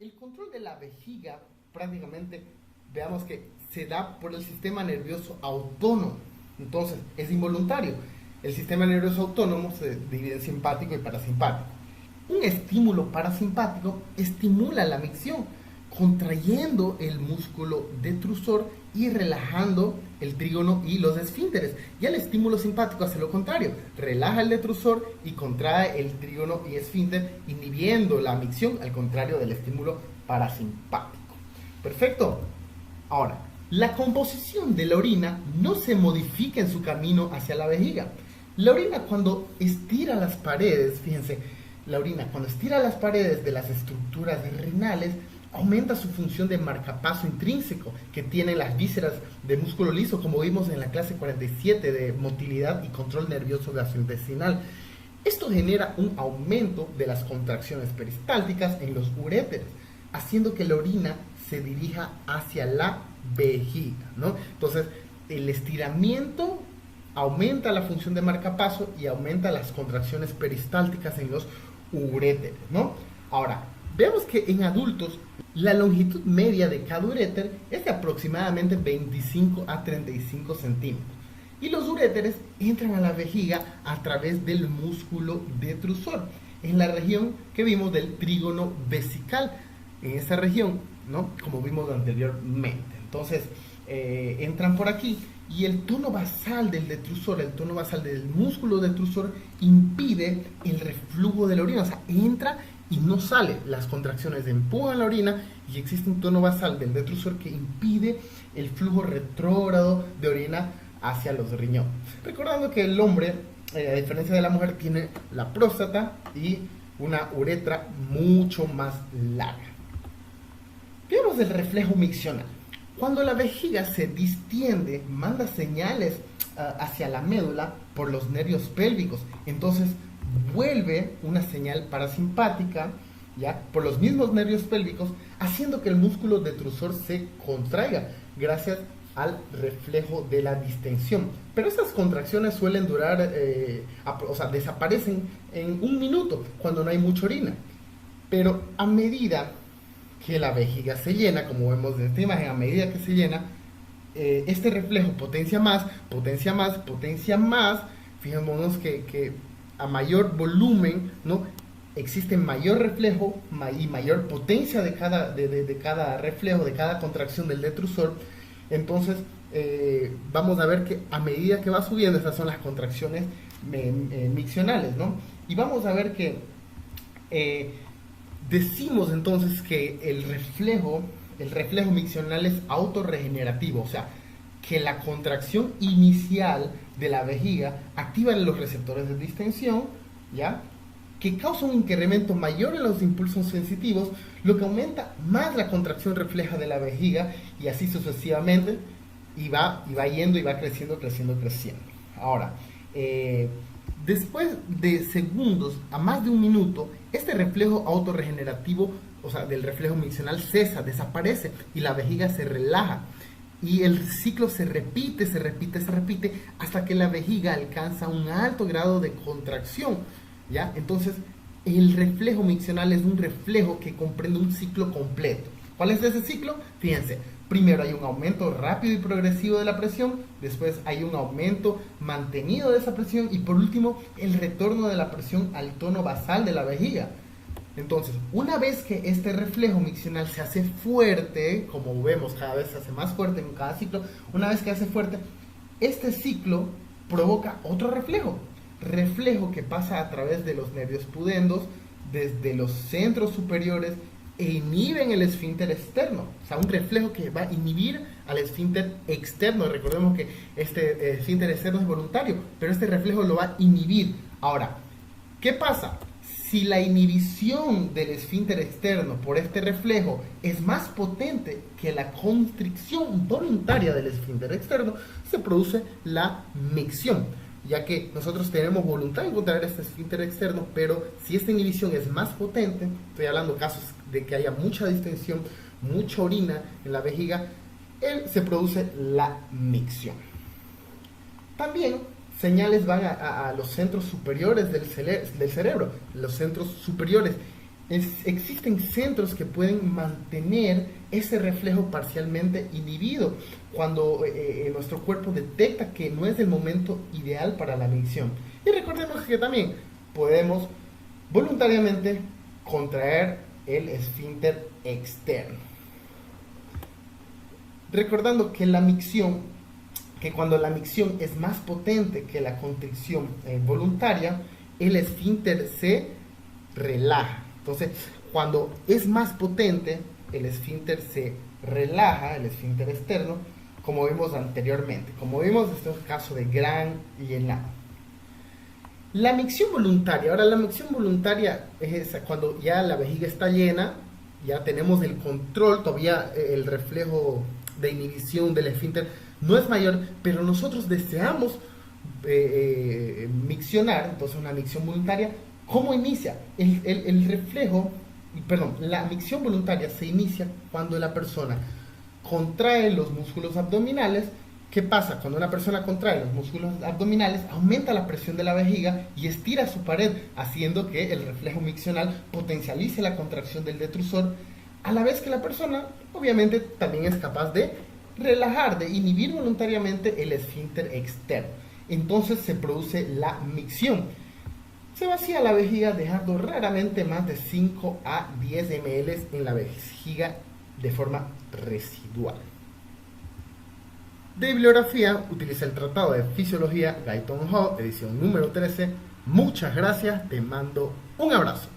El control de la vejiga prácticamente, veamos que se da por el sistema nervioso autónomo. Entonces, es involuntario. El sistema nervioso autónomo se divide en simpático y parasimpático. Un estímulo parasimpático estimula la micción, contrayendo el músculo detrusor y relajando el trígono y los esfínteres. Y el estímulo simpático hace lo contrario, relaja el detrusor y contrae el trígono y esfínter, inhibiendo la micción, al contrario del estímulo parasimpático. Perfecto. Ahora, la composición de la orina no se modifica en su camino hacia la vejiga. La orina, cuando estira las paredes, fíjense, la orina cuando estira las paredes de las estructuras renales, aumenta su función de marcapaso intrínseco que tienen las vísceras de músculo liso, como vimos en la clase 47 de motilidad y control nervioso gastrointestinal. Esto genera un aumento de las contracciones peristálticas en los uréteres, haciendo que la orina se dirija hacia la vejiga, ¿no? Entonces, el estiramiento aumenta la función de marcapaso y aumenta las contracciones peristálticas en los uréteres, ¿no? Ahora, vemos que en adultos la longitud media de cada uréter es de aproximadamente 25 a 35 centímetros. Y los uréteres entran a la vejiga a través del músculo detrusor, en la región que vimos del trígono vesical, en esa región, ¿no? Como vimos anteriormente. Entonces, entran por aquí y el tono basal del detrusor, el tono basal del músculo detrusor impide el reflujo de la orina, o sea, entra y no sale. Las contracciones empujan la orina y existe un tono basal del detrusor que impide el flujo retrógrado de orina hacia los riñones. Recordando que el hombre, a diferencia de la mujer, tiene la próstata y una uretra mucho más larga. Veamos el reflejo miccional. Cuando la vejiga se distiende, manda señales hacia la médula por los nervios pélvicos. Entonces vuelve una señal parasimpática, ¿ya? Por los mismos nervios pélvicos, haciendo que el músculo detrusor se contraiga gracias al reflejo de la distensión. Pero esas contracciones suelen durar, o sea, desaparecen en un minuto cuando no hay mucha orina. Pero a medida que la vejiga se llena, como vemos en esta imagen, a medida que se llena, este reflejo potencia más, potencia más, potencia más. Fijémonos que a mayor volumen, ¿no?, existe mayor reflejo y mayor potencia de cada reflejo, de cada contracción del detrusor. Entonces, vamos a ver que a medida que va subiendo, estas son las contracciones miccionales, ¿no? Y vamos a ver que decimos entonces que el reflejo miccional es autorregenerativo, o sea, que la contracción inicial de la vejiga activa los receptores de distensión, ¿ya?, que causa un incremento mayor en los impulsos sensitivos, lo que aumenta más la contracción refleja de la vejiga, y así sucesivamente, y va yendo y va creciendo. Ahora, después de segundos a más de un minuto, este reflejo autorregenerativo, o sea, del reflejo miccional, cesa, desaparece y la vejiga se relaja. Y el ciclo se repite hasta que la vejiga alcanza un alto grado de contracción, ¿ya? Entonces, el reflejo miccional es un reflejo que comprende un ciclo completo. ¿Cuál es ese ciclo? Fíjense, primero hay un aumento rápido y progresivo de la presión, después hay un aumento mantenido de esa presión y por último el retorno de la presión al tono basal de la vejiga. Entonces, una vez que este reflejo miccional se hace fuerte, como vemos cada vez se hace más fuerte en cada ciclo, una vez que hace fuerte, este ciclo provoca otro reflejo que pasa a través de los nervios pudendos, desde los centros superiores, e inhiben el esfínter externo, o sea, un reflejo que va a inhibir al esfínter externo. Recordemos que este esfínter externo es voluntario, pero este reflejo lo va a inhibir. Ahora, ¿qué pasa? Si la inhibición del esfínter externo por este reflejo es más potente que la constricción voluntaria del esfínter externo, se produce la micción, ya que nosotros tenemos voluntad de contraer este esfínter externo, pero si esta inhibición es más potente, estoy hablando de casos de que haya mucha distensión, mucha orina en la vejiga, se produce la micción. También señales van a los centros superiores del cerebro, los centros superiores. existen centros que pueden mantener ese reflejo parcialmente inhibido cuando nuestro cuerpo detecta que no es el momento ideal para la micción. Y recordemos que también podemos voluntariamente contraer el esfínter externo. Recordando que cuando la micción es más potente que la constricción voluntaria, el esfínter se relaja. Entonces, cuando es más potente, el esfínter se relaja, el esfínter externo, como vimos anteriormente. Como vimos, este es un caso de gran llenado. La micción voluntaria. Ahora, la micción voluntaria es esa, cuando ya la vejiga está llena, ya tenemos el control, todavía el reflejo de inhibición del esfínter no es mayor, pero nosotros deseamos miccionar, entonces una micción voluntaria. ¿Cómo inicia? La micción voluntaria se inicia cuando la persona contrae los músculos abdominales. ¿Qué pasa? Cuando una persona contrae los músculos abdominales, aumenta la presión de la vejiga y estira su pared, haciendo que el reflejo miccional potencialice la contracción del detrusor, a la vez que la persona, obviamente, también es capaz de relajar, de inhibir voluntariamente el esfínter externo. Entonces se produce la micción. Se vacía la vejiga dejando raramente más de 5 a 10 ml en la vejiga de forma residual. De bibliografía, utiliza el Tratado de Fisiología Guyton Hall, edición número 13. Muchas gracias, te mando un abrazo.